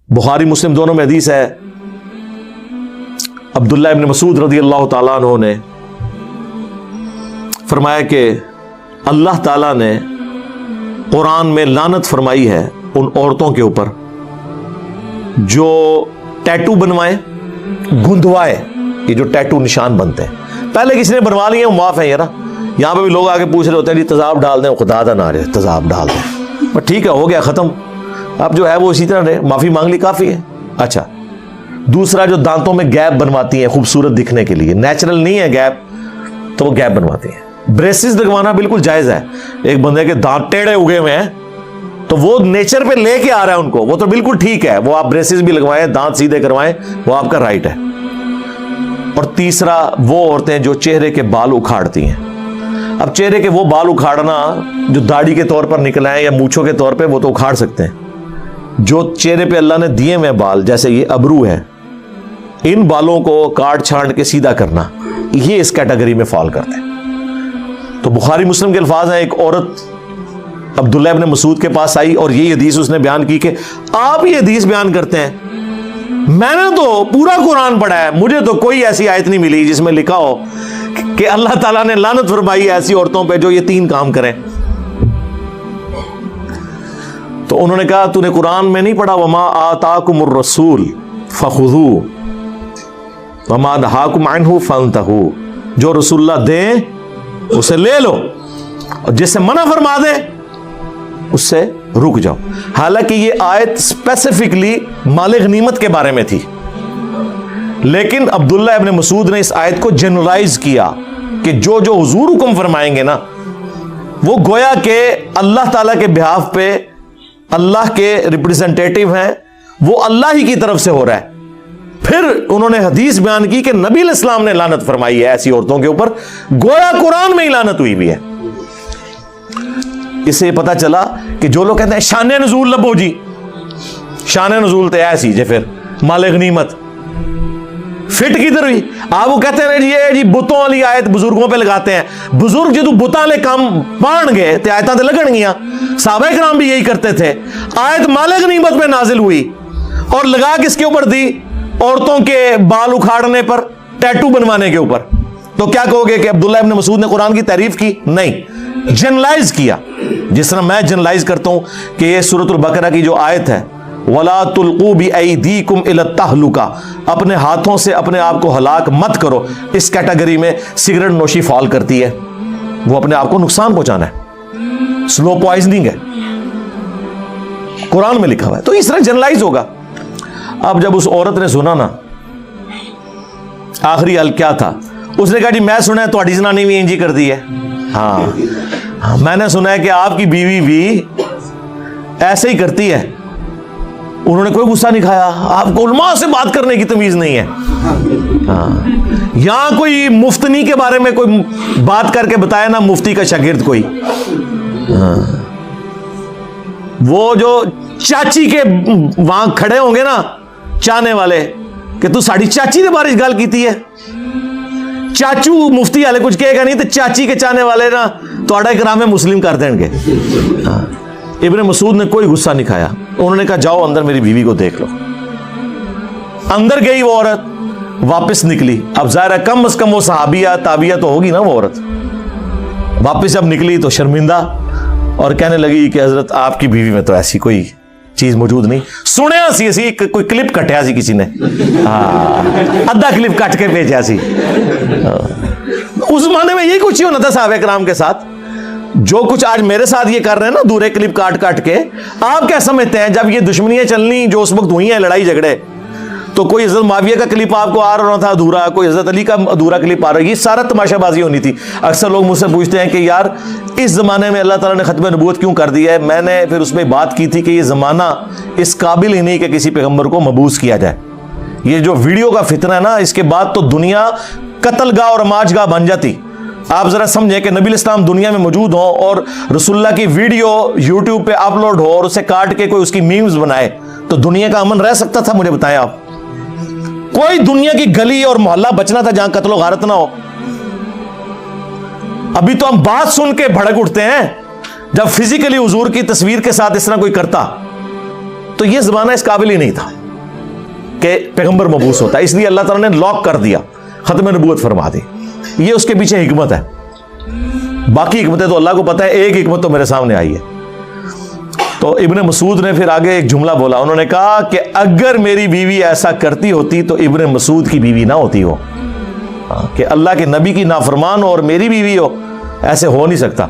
बुखारी मुस्लिम दोनों में हदीस है, अब्दुल्लाह इब्न मसूद रज़ी अल्लाह ताला अन्हु ने फरमाया कि अल्लाह ताला ने कुरान में लानत फरमाई है उन औरतों के ऊपर जो टैटू बनवाए, गुंदवाए, ये जो टैटू निशान बनते हैं, पहले किसी ने बनवा लिए, वो माफ है यार। यहाँ पे भी लोग आके पूछ रहे होते हैं जी तेजाब डाल दें, खुदा दा ना रहे तेजाब डाल दें, पर ठीक है हो गया ख़त्म, अब जो है वो इसी तरह रहे, माफ़ी मांग ली काफ़ी है। अच्छा, दूसरा जो दांतों में गैप बनवाती हैं खूबसूरत दिखने के लिए, नेचुरल नहीं है गैप, तो वो गैप बनवाती हैं। ब्रेसिस लगवाना बिल्कुल जायज़ है, एक बंदे के दांत टेढ़े उगे हुए हैं तो वो नेचर पे लेके आ रहा है उनको, वो तो बिल्कुल ठीक है, वो आप ब्रेसिस भी लगवाएं, दांत सीधे करवाएं, वो आपका राइट है। और तीसरा वो औरतें जो चेहरे के बाल उखाड़ती हैं। अब चेहरे के वो बाल उखाड़ना जो दाढ़ी के तौर पर निकल आए या मूछों के तौर पे, वो तो उखाड़ सकते हैं। जो चेहरे पे अल्लाह ने दिए हुए बाल, जैसे ये अबरू है, इन बालों को काट छांट के सीधा करना, ये इस कैटेगरी में फॉल करते हैं। तो बुखारी मुस्लिम के अल्फाज हैं, एक औरत अब्दुल्लाह इब्न मसूद के पास आई और ये हदीस उसने बयान की कि आप ये हदीस बयान करते हैं, मैंने तो पूरा कुरान पढ़ा है, मुझे तो कोई ऐसी आयत नहीं मिली जिसमें लिखा हो कि अल्लाह ताला ने लानत फरमाई है ऐसी औरतों पे जो ये 3 काम करें। तो उन्होंने कहा तूने कुरान में नहीं पढ़ा, वमा आताकुमुर रसूल फखुदू वमा नहाकुम अन्हु फंतहू, जो रसूलुल्लाह दें उसे ले लो और जिससे मना फरमा दे उससे रुक जाओ। हालांकि ये आयत स्पेसिफिकली माले गनीमत के बारे में थी, लेकिन अब्दुल्लाह इब्न मसूद ने इस आयत को जनरलाइज किया कि जो जो हुजूर हुक्म फरमाएंगे ना, वो गोया के अल्लाह ताला के बिहाफ पे अल्लाह के रिप्रेजेंटेटिव हैं, वो अल्लाह ही की तरफ से हो रहा है। फिर उन्होंने हदीस बयान की कि नबी अलैहिस्सलाम ने लानत फरमाई है ऐसी औरतों के ऊपर, गोया कुरान में ही लानत हुई भी है। इससे पता चला कि जो लोग कहते हैं शान नज़ूल लबो जी, शान नज़ूल तो ऐसी जे फिर माले गनीमत फिट किधर हुई। आप वो कहते हैं ये जी बुतों वाली आयत बुजुर्गों पे लगाते हैं, बुजुर्ग जो बुता ले काम पान गए तो आयतां लगन गियां, सहाबा किराम भी यही करते थे। आयत माले गनीमत में नाजिल हुई और लगा किसके ऊपर दी, औरतों के बाल उखाड़ने पर, टैटू बनवाने के ऊपर। तो क्या कहोगे कि अब्दुल्लाह इब्न मसूद ने कुरान की तारीफ की? नहीं, जनरलाइज किया। जिस तरह मैं जनरलाइज करता हूं कि ये सूरतुल बकरा की जो आयत है, वला तुल्कू बिअयदीकुम इला तहलुका, अपने हाथों से अपने आप को हलाक मत करो, इस कैटेगरी में सिगरेट नोशी फॉल करती है। वो अपने आप को नुकसान पहुंचाना है, स्लो पॉइजनिंग है, कुरान में लिखा हुआ है। तो इस तरह जनरलाइज होगा। अब जब उस औरत ने सुना ना, आखिरी हल क्या था, उसने कहा जी मैं सुना है तुम्हारी जनानी भी इंजी कर दी है। हाँ, मैंने सुना है कि आपकी बीवी भी ऐसे ही करती है। उन्होंने कोई गुस्सा नहीं खाया, आपको उलमा से बात करने की तमीज नहीं है। हाँ, यहां कोई मुफ्तनी के बारे में कोई बात करके बताया ना, मुफ्ती का शागिर्द कोई। हाँ, वो जो चाची के वहां खड़े होंगे ना चाहने वाले कि तू साड़ी चाची ने बारिश गाल की है, चाचू मुफ्ती वाले कुछ कहेगा नहीं, तो चाची के चाहने वाले ना थोड़ा इकराम में मुस्लिम कर देंगे। इब्न मसूद ने कोई गुस्सा नहीं खाया, उन्होंने कहा जाओ अंदर मेरी बीवी को देख लो। अंदर गई वो औरत, वापस निकली। अब जाहिर है कम से कम वो सहाबिया ताबिया तो होगी ना वो औरत। वापस जब निकली तो शर्मिंदा और कहने लगी कि हजरत आपकी बीवी में तो ऐसी कोई चीज मौजूद नहीं। सुने सी कोई क्लिप कटिया सी किसी ने, अद्धा क्लिप कट के भेजा सी। उस जमाने में यही कुछ ही होना था साहबे कराम के साथ, जो कुछ आज मेरे साथ ये कर रहे हैं ना, दूरे क्लिप काट काट के। आप क्या समझते हैं जब ये दुश्मनियां चलनी जो उस वक्त हुई हैं, लड़ाई झगड़े, तो कोई हजरत माविया का क्लिप आपको आ रहा था अधूरा, कोई हजरत अली का अधूरा क्लिप आ रहा है, ये सारा तमाशाबाजी होनी थी। अक्सर लोग मुझसे पूछते हैं कि यार इस ज़माने में अल्लाह ताला ने ख़त्म नबूवत क्यों कर दिया है। मैंने फिर उसमें बात की थी कि ये ज़माना इस काबिल ही नहीं कि किसी पैगम्बर को मबूस किया जाए। ये जो वीडियो का फितना है ना, इसके बाद तो दुनिया कत्लगाह और अमाजगाह बन जाती। आप ज़रा समझें कि नबी इस्लाम दुनिया में मौजूद हो और रसूलुल्लाह की वीडियो यूट्यूब पे अपलोड हो और उसे काट के कोई उसकी मीम्स बनाए, तो दुनिया का अमन रह सकता था? मुझे बताएं आप, कोई दुनिया की गली और मोहल्ला बचना था जहां कत्लो गारत ना हो? अभी तो हम बात सुन के भड़क उठते हैं, जब फिजिकली हुजूर की तस्वीर के साथ इस तरह कोई करता تو یہ زمانہ اس قابل ہی نہیں تھا کہ پیغمبر مبعوث ہوتا ہے، اس لیے اللہ تعالیٰ نے لاک کر دیا، ختم نبوت فرما دی۔ یہ اس کے پیچھے حکمت ہے، باقی حکمتیں تو اللہ کو پتہ ہے، ایک حکمت تو میرے سامنے آئی ہے۔ تو ابن مسعود نے پھر آگے ایک جملہ بولا، انہوں نے کہا کہ اگر میری بیوی ایسا کرتی ہوتی تو ابن مسعود کی بیوی نہ ہوتی ہو، کہ اللہ کے نبی کی نافرمان ہو اور میری بیوی ہو، ایسے ہو نہیں سکتا۔